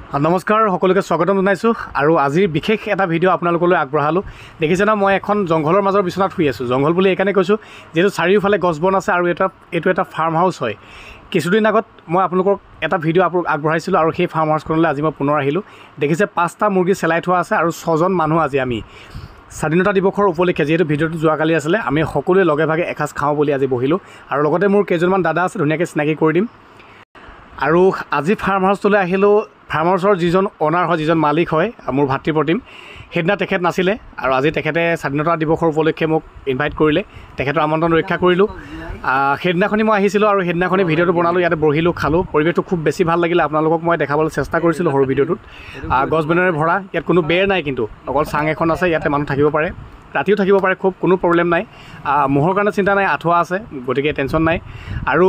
নমস্কাৰ সকলোকে স্বাগতম জনাইছোঁ আৰু আজিৰ বিশেষ এটা ভিডিঅ' আপোনালোকলৈ আগবঢ়ালোঁ। দেখিছে না মই এখন জংঘলৰ মাজৰ বিচনাত শুই আছোঁ। জংঘল বুলি এইকাৰণে কৈছোঁ যিহেতু চাৰিওফালে গছ বন আছে আৰু এইটো এটা ফাৰ্ম হাউচ হয়। কিছুদিন আগত মই আপোনালোকক এটা ভিডিঅ' আগবঢ়াইছিলোঁ আৰু সেই ফাৰ্ম হাউচখনলৈ আজি মই পুনৰ আহিলোঁ। দেখিছে 5টা মুৰ্গী চেলাই থোৱা আছে আৰু 6জন মানুহ আজি আমি স্বাধীনতা দিৱসৰ উপলক্ষে যিহেতু ভিডিঅ'টো যোৱাকালি আছিলে আমি সকলোৱে লগে ভাগে এসাঁজ খাওঁ বুলি আজি বহিলোঁ আৰু লগতে মোৰ কেইজনমান দাদা আছে ধুনীয়াকৈ চিনাকি কৰি দিম। আৰু আজি ফাৰ্ম হাউচটোলৈ আহিলোঁ। ফাৰ্ম হাউচৰ যিজন অনাৰ হয় যিজন মালিক হয় মোৰ ভাতৃপ্ৰতিম সেইদিনা তেখেত নাছিলে আৰু আজি তেখেতে স্বাধীনতা দিৱসৰ উপলক্ষে মোক ইনভাইট কৰিলে। তেখেতৰ আমন্ত্ৰণ ৰক্ষা কৰিলোঁ। সেইদিনাখনি মই আহিছিলোঁ আৰু সেইদিনাখনি ভিডিঅ'টো বনালোঁ, ইয়াতে বহিলোঁ খালোঁ। পৰিৱেশটো খুব বেছি ভাল লাগিলে। আপোনালোকক মই দেখাবলৈ চেষ্টা কৰিছিলোঁ সৰু ভিডিঅ'টোত। গছ বনেৰে ভৰা, ইয়াত কোনো বেৰ নাই, কিন্তু অকল চাং এখন আছে, ইয়াতে মানুহ থাকিব পাৰে, ৰাতিও থাকিব পাৰে, খুব কোনো প্ৰব্লেম নাই। মহৰ কাৰণে চিন্তা নাই, আঁঠুৱা আছে, গতিকে টেনশ্যন নাই। আৰু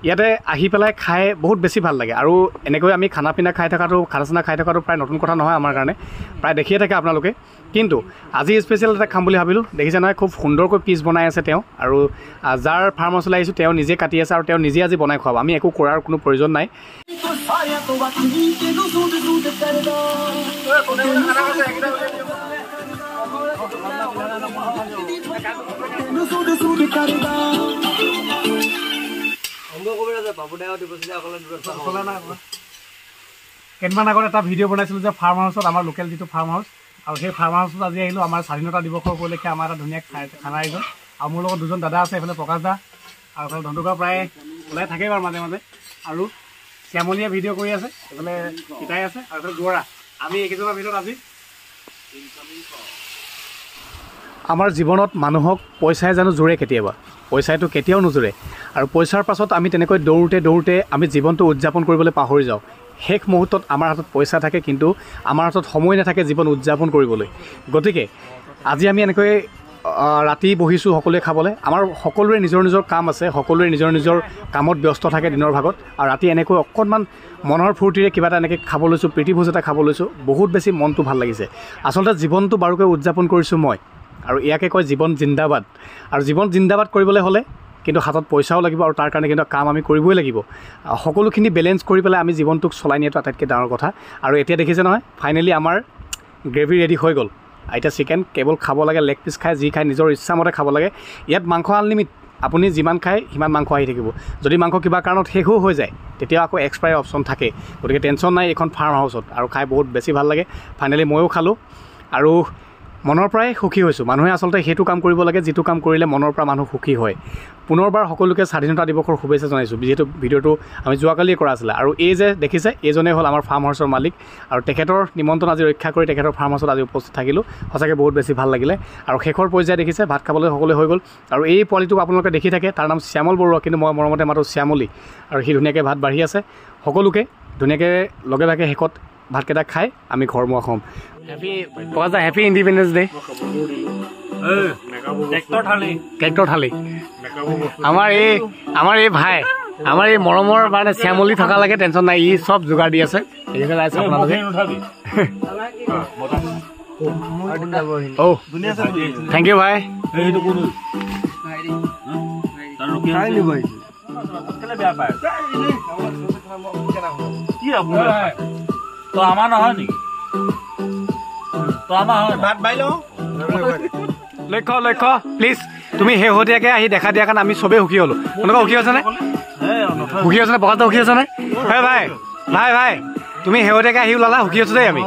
ইয়াতে আহি পেলাই খাই বহুত বেছি ভাল লাগে। আৰু এনেকৈ আমি খানা চানা খাই থকাটো প্ৰায় নতুন কথা নহয় আমাৰ কাৰণে, প্ৰায় দেখিয়ে থাকে আপোনালোকে। কিন্তু আজি স্পেচিয়েল এটা খাম বুলি ভাবিলোঁ। দেখিছে নহয় খুব সুন্দৰকৈ পিচ বনাই আছে তেওঁ, আৰু যাৰ ফাৰ্ম হাউচলৈ আহিছোঁ তেওঁ নিজে কাটি আছে আৰু তেওঁ নিজে আজি বনাই খুৱাব। আমি একো কৰাৰ কোনো প্ৰয়োজন নাই। কেইদিনমান আগত এটা ভিডিঅ' বনাইছিলোঁ যে ফাৰ্ম হাউচত, আমাৰ লোকেল যিটো ফাৰ্ম হাউচ, আৰু সেই ফাৰ্ম হাউচত আজি আহিলোঁ। আমাৰ স্বাধীনতা দিৱসৰ উপলক্ষে আমাৰ এটা ধুনীয়া খানা আয়োজন। আৰু মোৰ লগত দুজন দাদা আছে, এইফালে প্ৰকাশ দা আৰু এইফালে ধন্দুকা প্ৰায় ওলাই থাকে বাৰু মাজে মাজে, আৰু শ্যামলীয়ে ভিডিঅ' কৰি আছে, এইফালে পিতাই আছে, আৰু এইফালে দুৱৰা। আমি এইকেইজনৰ ভিতৰত আজি আমাৰ জীৱনত মানুহক পইচাই জানো জোৰে? কেতিয়াবা পইচাইটো কেতিয়াও নোজোৰে। আৰু পইচাৰ পাছত আমি তেনেকৈ দৌৰোঁতে আমি জীৱনটো উদযাপন কৰিবলৈ পাহৰি যাওঁ। শেষ মুহূৰ্তত আমাৰ হাতত পইচা থাকে, কিন্তু আমাৰ হাতত সময় নাথাকে জীৱন উদযাপন কৰিবলৈ। গতিকে আজি আমি এনেকৈ ৰাতি বহিছোঁ সকলোৱে খাবলৈ। আমাৰ সকলোৰে নিজৰ নিজৰ কাম আছে, সকলোৰে নিজৰ নিজৰ কামত ব্যস্ত থাকে দিনৰ ভাগত, আৰু ৰাতি এনেকৈ অকণমান মনৰ ফূৰ্তিৰে কিবা এটা এনেকৈ খাব লৈছোঁ, প্ৰীতিভোজ এটা খাব লৈছোঁ। বহুত বেছি মনটো ভাল লাগিছে। আচলতে জীৱনটো বাৰুকৈ উদযাপন কৰিছোঁ মই, আৰু ইয়াকে কয় জীৱন জিন্দাবাদ। আৰু জীৱন জিন্দাবাদ কৰিবলৈ হ'লে কিন্তু হাতত পইচাও লাগিব, আৰু তাৰ কাৰণে কিন্তু কাম আমি কৰিবই লাগিব। সকলোখিনি বেলেঞ্চ কৰি পেলাই আমি জীৱনটোক চলাই নিয়াটো আটাইতকৈ ডাঙৰ কথা। আৰু এতিয়া দেখিছে নহয় ফাইনেলি আমাৰ গ্ৰেভি ৰেডি হৈ গ'ল। এতিয়া চিকেন কেৱল খাব লাগে, লেগ পিচ খাই যি খাই নিজৰ ইচ্ছামতে খাব লাগে। ইয়াত মাংস আনলিমিট, আপুনি যিমান খায় সিমান মাংস আহি থাকিব। যদি মাংস কিবা কাৰণত শেষো হৈ যায় তেতিয়াও আকৌ এক্সপায়াৰ অপশ্যন থাকে। গতিকে টেনশ্যন নাই এইখন ফাৰ্ম হাউচত, আৰু খাই বহুত বেছি ভাল লাগে। ফাইনেলি ময়ো খালোঁ আৰু মনৰ পৰাই সুখী হৈছোঁ। মানুহে আচলতে সেইটো কাম কৰিব লাগে যিটো কাম কৰিলে মনৰ পৰা মানুহ সুখী হয়। পুনৰবাৰ সকলোকে স্বাধীনতা দিৱসৰ শুভেচ্ছা জনাইছোঁ, যিহেতু ভিডিঅ'টো আমি যোৱাকালিয়ে কৰা আছিলে। আৰু এই যে দেখিছে এইজনে হ'ল আমাৰ ফাৰ্ম হাউচৰ মালিক, আৰু তেখেতৰ নিমন্ত্ৰণ আজি ৰক্ষা কৰি তেখেতৰ ফাৰ্ম হাউচত আজি উপস্থিত থাকিলোঁ। সঁচাকৈ বহুত বেছি ভাল লাগিলে। আৰু শেষৰ পৰ্যায়ে দেখিছে ভাত খাবলৈ সকলোৱে হৈ গ'ল। আৰু এই পোৱালিটোক আপোনালোকে দেখি থাকে, তাৰ নাম শ্যামল বৰুৱা, কিন্তু মই মৰমতে মাতোঁ শ্যামলী। আৰু সি ধুনীয়াকৈ ভাত বাঢ়ি আছে। সকলোকে ধুনীয়াকৈ লগে ভাগে শেষত ভাতকেইটা খাই আমি ঘৰমুৱা হ'ম। Happy independence day. ট্ৰেক্টৰ থালি আমাৰ এই ভাই, আমাৰ এই মৰমৰ মানে শ্যামলী থকা লাগে, টেনশ্যন নাই, ই চব যোগাৰ দি আছে। আপোনালোকে থেংক ইউ ভাই। আমাৰ নহয় নেকি? ভাত বাই লওঁ। লক্ষ্য প্লিজ, তুমি শেহতীয়াকৈ আহি দেখা দিয়া কাৰণে আমি চবেই সুখী হ'লোঁ। তেনেকুৱা সুখী হৈছেনে? প্ৰকাশটো সুখী হৈছেনে? ভাই তুমি শেহতীয়াকৈ আহি ওলালা, সুখী হৈছোঁ দেই আমি।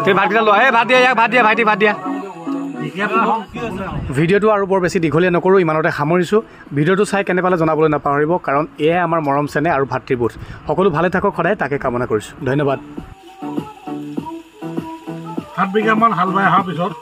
তুমি ভাতকেইটা লোৱা, ভাত দিয়া ইয়াক, ভাত দিয়া। ভিডিঅ'টো আৰু বৰ বেছি দীঘলীয়া নকৰোঁ, ইমানতে সামৰিছোঁ। ভিডিঅ'টো চাই কেনে পালে জনাবলৈ নাপাহৰিব, কাৰণ এয়াই আমাৰ মৰম চেনেহ আৰু ভাতৃবোধ। সকলো ভালে থাকক সদায়, তাকে কামনা কৰিছোঁ। ধন্যবাদ। 7 বিঘামান হাল বাই অহাৰ পিছত